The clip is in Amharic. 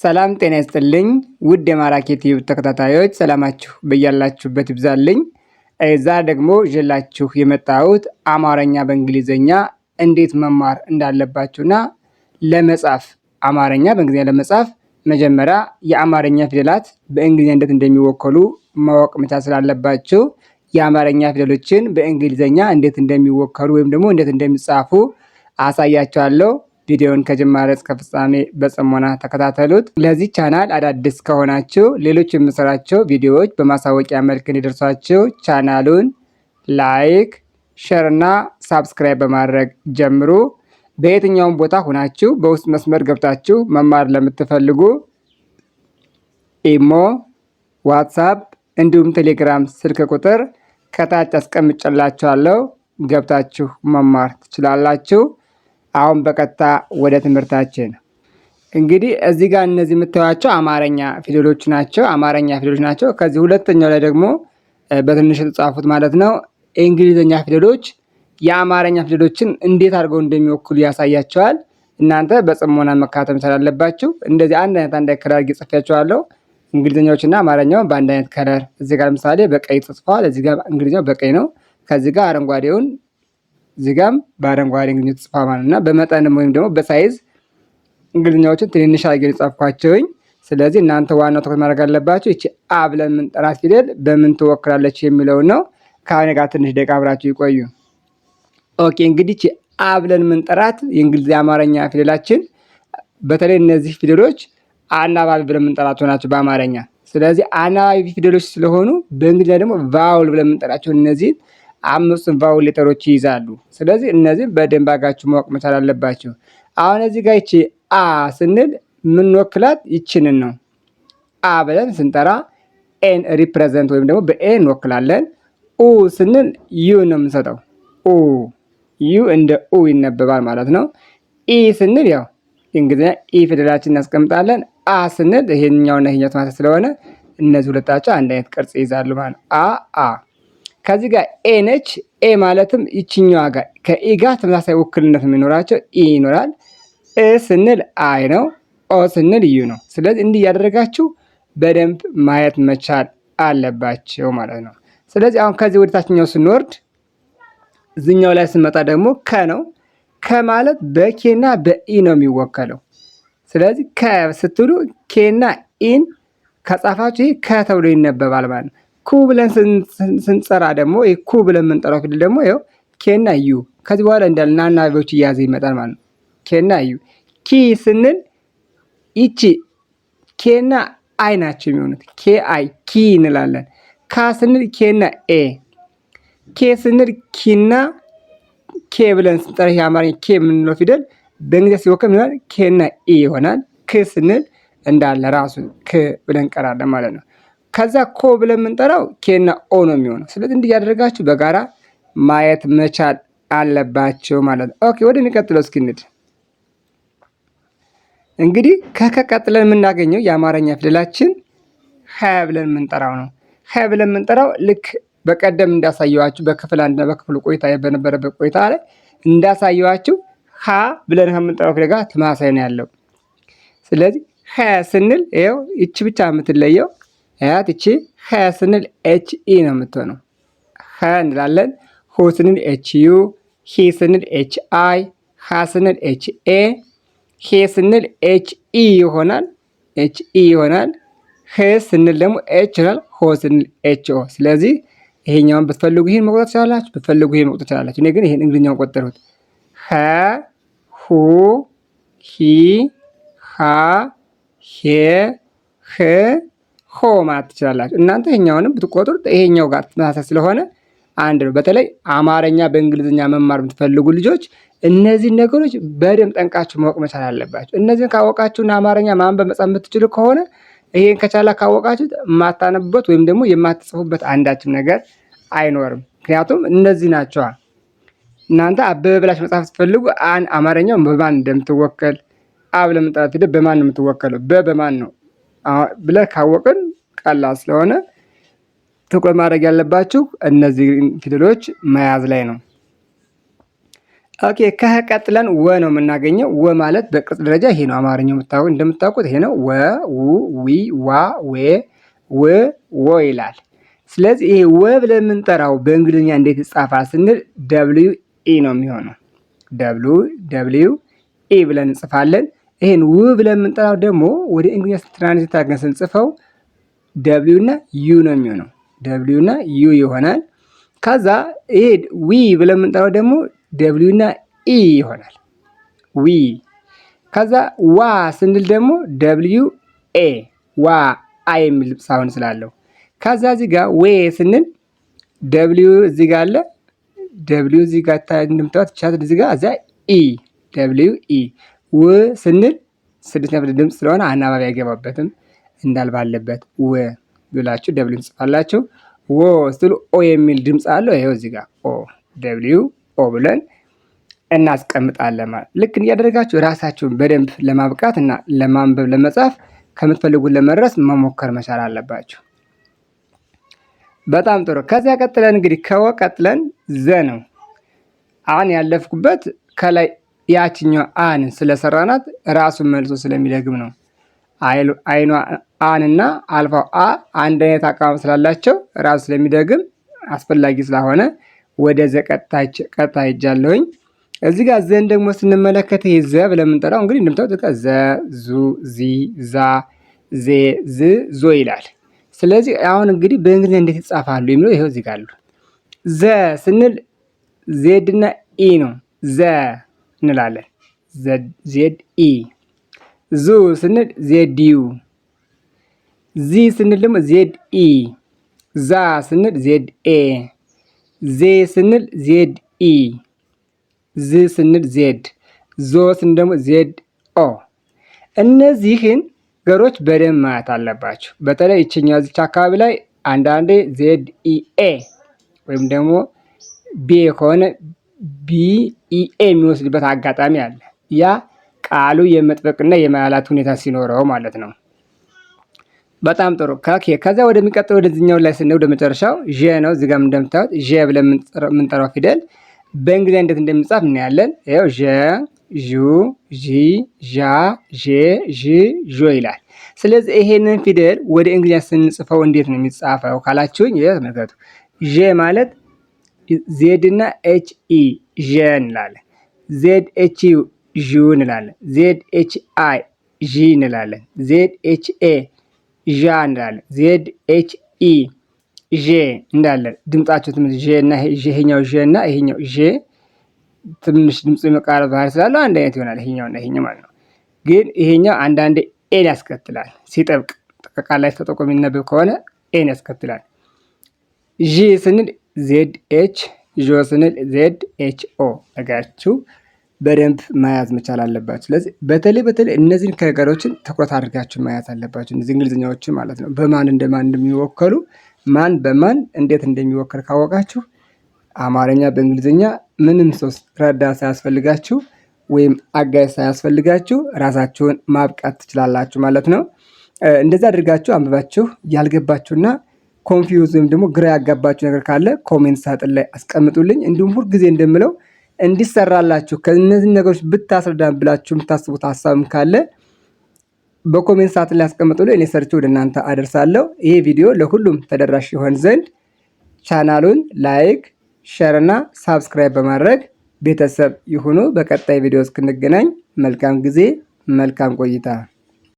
ሰላም ጤና ይስጥልኝ ውድ የማራኪ ቲዩብ ተከታታዮች ሰላማችሁ በያላችሁበት ይብዛልኝ። ዛሬ ደግሞ ይዤላችሁ የመጣሁት አማርኛ በእንግሊዘኛ እንዴት መማር እንዳለባችሁና ለመጻፍ አማርኛ በእንግሊዘኛ ለመጻፍ መጀመሪያ የአማርኛ ፊደላት በእንግሊዘኛ እንዴት እንደሚወከሉ ማወቅ መቻል ስላለባችሁ የአማርኛ ፊደሎችን በእንግሊዘኛ እንዴት እንደሚወከሉ ወይም ደግሞ እንዴት እንደሚጻፉ አሳያችኋለሁ። ቪዲዮውን ከጅማሬ እስከ ፍጻሜ በጽሞና ተከታተሉት። ለዚህ ቻናል አዳዲስ ከሆናችሁ ሌሎች የምሰራቸው ቪዲዮዎች በማሳወቂያ መልክ እንዲደርሷችሁ ቻናሉን ላይክ፣ ሼር እና ሳብስክራይብ በማድረግ ጀምሩ። በየትኛውም ቦታ ሆናችሁ በውስጥ መስመር ገብታችሁ መማር ለምትፈልጉ ኢሞ፣ ዋትሳፕ እንዲሁም ቴሌግራም ስልክ ቁጥር ከታች አስቀምጬላችኋለሁ። ገብታችሁ መማር ትችላላችሁ። አሁን በቀጥታ ወደ ትምህርታችን እንግዲህ እዚህ ጋር እነዚህ የምታዩቸው አማርኛ ፊደሎች ናቸው። ከዚህ ሁለተኛው ላይ ደግሞ በትንሽ የተጻፉት ማለት ነው እንግሊዘኛ ፊደሎች የአማርኛ ፊደሎችን እንዴት አድርገው እንደሚወክሉ ያሳያቸዋል። እናንተ በጽሞና መካተል መቻል አለባችሁ። እንደዚህ አንድ አይነት ከለር አድርጌ ጽፌያቸዋለሁ። እንግሊዘኛዎችና አማርኛውን በአንድ አይነት ከለር እዚህ ጋር ለምሳሌ በቀይ ተጽፏል። እዚህ ጋር እንግሊዘኛው በቀይ ነው። ከዚህ ጋር አረንጓዴውን እዚህ ጋርም በአረንጓዴ እንግሊዝኛ ተጽፏል ማለት ነው። በመጠንም ወይም ደግሞ በሳይዝ እንግሊዝኛዎችን ትንንሽ አድርጌ ጻፍኳቸውኝ። ስለዚህ እናንተ ዋናው ትኩረት ማድረግ አለባችሁ እቺ አ ብለን የምንጠራት ፊደል በምን ትወክላለች የሚለውን ነው። ከአሁን ጋር ትንሽ ደቂቃ አብራችሁ ይቆዩ። ኦኬ እንግዲህ እቺ አ ብለን የምንጠራት የእንግሊዝኛ አማርኛ ፊደላችን በተለይ እነዚህ ፊደሎች አናባቢ ብለን የምንጠራቸው ናቸው በአማርኛ። ስለዚህ አናባቢ ፊደሎች ስለሆኑ በእንግሊዝኛ ደግሞ ቫውል ብለን የምንጠራቸው እነዚህ አምስቱን ቫውል ሌተሮች ይይዛሉ። ስለዚህ እነዚህ በደንብ አጋችሁ ማወቅ መቻል አለባችሁ። አሁን እዚህ ጋር ይቺ አ ስንል ምንወክላት ይችንን ነው። አ ብለን ስንጠራ ኤን ሪፕሬዘንት ወይም ደግሞ በኤ እንወክላለን። ኡ ስንል ዩ ነው የምንሰጠው። ዩ እንደ ኡ ይነበባል ማለት ነው። ኢ ስንል ያው እንግዲህ ኢ ፊደላችን እናስቀምጣለን። አ ስንል ይሄኛውና ይሄኛው ተመሳሳይ ስለሆነ እነዚህ ሁለታቸው አንድ አይነት ቅርጽ ይይዛሉ ማለት ነው። አ ከዚህ ጋር ኤ ነች። ኤ ማለትም ይችኛዋ ጋር ከኢ ጋር ተመሳሳይ ውክልነት የሚኖራቸው ኢ ይኖራል። እ ስንል አይ ነው። ኦ ስንል ዩ ነው። ስለዚህ እንዲህ እያደረጋችሁ በደንብ ማየት መቻል አለባቸው ማለት ነው። ስለዚህ አሁን ከዚህ ወደ ታችኛው ስንወርድ እዚኛው ላይ ስንመጣ ደግሞ ከ ነው። ከ ማለት በኬና በኢ ነው የሚወከለው። ስለዚህ ከ ስትሉ ኬና ኢን ከጻፋችሁ ይህ ከ ተብሎ ይነበባል ማለት ነው። ኩ ብለን ስንጠራ ደግሞ ኩ ብለን የምንጠራው ፊደል ደግሞ ይኸው ኬና ዩ ከዚህ በኋላ እንዳልና አናባቢዎች እያዘ ይመጣል ማለት ነው። ኬና ዩ። ኪ ስንል ይቺ ኬና አይ ናቸው የሚሆኑት። ኬ አይ ኪ እንላለን። ካ ስንል ኬና ኤ። ኬ ስንል ኪና ኬ ብለን ስንጠራ የአማርኛ ኬ የምንለው ፊደል በእንግሊዝኛ ሲወከል ይሆናል ኬና ኢ ይሆናል። ክ ስንል እንዳለ ራሱ ክ ብለን እንቀራለን ማለት ነው። ከዛ ኮ ብለን የምንጠራው ኬና ኦ ነው የሚሆነው። ስለዚህ እንዲህ ያደረጋችሁ በጋራ ማየት መቻል አለባቸው ማለት ነው። ኦኬ ወደሚቀጥለው እስኪ እንሂድ። እንግዲህ ከቀጥለን የምናገኘው የአማርኛ ፊደላችን ሀ ብለን የምንጠራው ነው። ሀ ብለን የምንጠራው ልክ በቀደም እንዳሳየዋችሁ በክፍል አንድና በክፍል ቆይታ በነበረበት ቆይታ ላይ እንዳሳየዋችሁ ሀ ብለን ከምንጠራው ፊደል ጋር ተመሳሳይ ነው ያለው። ስለዚህ ሀ ስንል ይኸው ይቺ ብቻ የምትለየው አያት እቺ ሀ ስንል ኤች ኢ ነው የምትሆነው። ሀ እንላለን። ሆ ስንል ኤች ዩ፣ ሂ ስንል ኤች አይ፣ ሀ ስንል ኤች ኤ፣ ሄ ስንል ኤች ኢ ይሆናል። ህ ስንል ደግሞ ኤች ይሆናል። ሆ ስንል ኤች ኦ። ስለዚህ ይሄኛውን ብትፈልጉ ይሄን መቁጠር ትችላላችሁ፣ ብትፈልጉ ይሄን መቁጠር ትችላላችሁ። እኔ ግን ይሄን እንግሊዝኛውን ቆጠሩት። ሀ፣ ሁ፣ ሂ፣ ሃ፣ ሄ፣ ህ ሆ ማለት ትችላላችሁ። እናንተ ይሄኛውንም ብትቆጥሩት ይሄኛው ጋር ተመሳሳይ ስለሆነ አንድ ነው። በተለይ አማርኛ በእንግሊዝኛ መማር የምትፈልጉ ልጆች እነዚህ ነገሮች በደንብ ጠንቃችሁ ማወቅ መቻል አለባችሁ። እነዚህን ካወቃችሁና አማርኛ ማንበብ መጻፍ የምትችሉ ከሆነ ይሄን ከቻላ ካወቃችሁት የማታነቡበት ወይም ደግሞ የማትጽፉበት አንዳችም ነገር አይኖርም። ምክንያቱም እነዚህ ናቸዋ። እናንተ አበበ ብላችሁ መጻፍ ስትፈልጉ አማርኛው በማን እንደምትወከል አ ብለን የምንጠራት ፊደል በማን ነው የምትወከለው በማን ነው ብለህ ካወቅን ቀላል ስለሆነ ትኩረት ማድረግ ያለባችሁ እነዚህ ፊደሎች መያዝ ላይ ነው። ኦኬ ቀጥለን ወ ነው የምናገኘው። ወ ማለት በቅርጽ ደረጃ ይሄ ነው። አማርኛው እንደምታውቁት ይሄ ነው። ወ ው ዊ ዋ ዌ ው ወ ይላል። ስለዚህ ይሄ ወ ብለን የምንጠራው በእንግሊዝኛ እንዴት ይጻፋል ስንል ደብሊው ኢ ነው የሚሆነው። ደብሊው ኢ ብለን እንጽፋለን። ይሄን ው ብለን የምንጠራው ደግሞ ወደ እንግሊዝኛ ትራንስሌት አድርገን ስንጽፈው ደብሊው እና ዩ ነው የሚሆነው። ደብሊው እና ዩ ይሆናል። ከዛ ይሄ ዊ ብለን የምንጠራው ደግሞ ደብሊው እና ኢ ይሆናል። ዊ። ከዛ ዋ ስንል ደግሞ ደብሊው ኤ ዋ አይ የሚል ሳውንድ ስላለው። ከዛ እዚህ ጋር ዌ ስንል ደብሊው እዚህ ጋር አለ። ደብሊው እዚህ ጋር እንደምታዩት ቻት እዚህ ጋር እዛ ኢ ደብሊው ኢ። ው ስንል ስድስተኛ ፊደል ድምፅ ስለሆነ አናባቢ አይገባበትም እንዳልባለበት ወ ብላችሁ ደብሊው ጽፋላችሁ። ወ ስትሉ ኦ የሚል ድምፅ አለው። ይሄው እዚህ ጋር ኦ ደብሊው ኦ ብለን እናስቀምጣለን ማለት። ልክ እያደረጋችሁ ራሳችሁን በደንብ ለማብቃት እና ለማንበብ ለመጻፍ ከምትፈልጉት ለመድረስ መሞከር መቻል አለባችሁ። በጣም ጥሩ። ከዚያ ቀጥለን እንግዲህ ከወ ቀጥለን ዘ ነው። አን ያለፍኩበት ከላይ ያችኛው አን ስለሰራናት ራሱን መልሶ ስለሚደግም ነው። አይኗ አንና አልፋው አ አንድ አይነት አቀማመጥ ስላላቸው ራሱ ስለሚደግም አስፈላጊ ስለሆነ ወደ ዘ ቀጥታ ሄጃለሁኝ። እዚህ ጋር ዘን ደግሞ ስንመለከት ይሄ ዘ ብለን የምንጠራው እንግዲህ እንደምታውቁት ዘ ዙ ዚ ዛ ዜ ዝ ዞ ይላል። ስለዚህ አሁን እንግዲህ በእንግሊዝኛ እንዴት ይጻፋሉ የሚለው ይሄው እዚህ ጋር አሉ። ዘ ስንል ዜድ እና ኢ ነው። ዘ እንላለን። ዜድ ኢ። ዙ ስንል ዜድ ዩ። ዚ ስንል ደግሞ ዜድ ኢ። ዛ ስንል ዜድ ኤ። ዜ ስንል ዜድ ኢ። ዝ ስንል ዜድ። ዞ ስንል ደግሞ ዜድ ኦ። እነዚህን ነገሮች በደንብ ማየት አለባቸው። በተለይ ይችኛው እዚች አካባቢ ላይ አንዳንዴ ዜድ ኢ ኤ ወይም ደግሞ ቢ ከሆነ ቢ ኢ ኤ የሚወስድበት አጋጣሚ አለ። ያ ቃሉ የመጥበቅና የመላላት ሁኔታ ሲኖረው ማለት ነው። በጣም ጥሩ። ከዚያ ወደሚቀጥለው ወደዚህኛው ላይ ስንሄድ ወደ መጨረሻው ዠ ነው። እዚህ ጋር እንደምታዩት ዠ ብለን የምንጠራው ፊደል በእንግሊዝኛ እንዴት እንደሚጻፍ እናያለን። ይኸው ዠ ዡ ዢ ዣ ዤ ዥ ዦ ይላል። ስለዚህ ይሄንን ፊደል ወደ እንግሊዝኛ ስንጽፈው እንዴት ነው የሚጻፈው ካላችሁኝ፣ ይሄ ተመልከቱ። ዠ ማለት ዜድ እና ኤች ኢ ዠ እንላለን። ዜድ ኤች ዩ ዡ እንላለን። ዜድ ኤች አይ ዢ እንላለን። ዜድ ኤች ኤ ዣ እንላለን። ዜድ ኤች ኢ ዤ እንዳለን ድምጻቸው ትንሽ ዤ እና ይሄኛው ዤ እና ይሄኛው ዤ ትንሽ ድምፁ የመቃረብ ባህሪ ስላለው አንድ አይነት ይሆናል። ይሄኛው እና ይሄኛው ማለት ነው። ግን ይሄኛው አንዳንዴ ኤን ያስከትላል። ሲጠብቅ ቃል ላይ ተጠቆ የሚነበብ ከሆነ ኤን ያስከትላል። ዢ ስንል ዜድ ኤች፣ ዦ ስንል ዜድ ኤች ኦ ነገራችሁ በደንብ መያዝ መቻል አለባችሁ። ስለዚህ በተለይ እነዚህን ነገሮችን ትኩረት አድርጋችሁ መያዝ አለባችሁ። እነዚህ እንግሊዝኛዎችን ማለት ነው። በማን እንደሚወከሉ ማን በማን እንዴት እንደሚወከል ካወቃችሁ አማርኛ በእንግሊዝኛ ምንም ሰው ረዳት ሳያስፈልጋችሁ ወይም አጋዥ ሳያስፈልጋችሁ ራሳችሁን ማብቃት ትችላላችሁ ማለት ነው። እንደዛ አድርጋችሁ አንብባችሁ ያልገባችሁና ኮንፊውዝ ወይም ደግሞ ግራ ያጋባችሁ ነገር ካለ ኮሜንት ሳጥን ላይ አስቀምጡልኝ። እንዲሁም ሁልጊዜ እንደምለው እንዲሰራላችሁ ከእነዚህ ነገሮች ብታስረዳን ብላችሁ የምታስቡት ሀሳብም ካለ በኮሜንት ሳጥን ላይ አስቀምጡልኝ። እኔ ሰርቼ ወደ እናንተ አደርሳለሁ። ይሄ ቪዲዮ ለሁሉም ተደራሽ ይሆን ዘንድ ቻናሉን ላይክ፣ ሼር እና ሳብስክራይብ በማድረግ ቤተሰብ ይሁኑ። በቀጣይ ቪዲዮ እስክንገናኝ መልካም ጊዜ፣ መልካም ቆይታ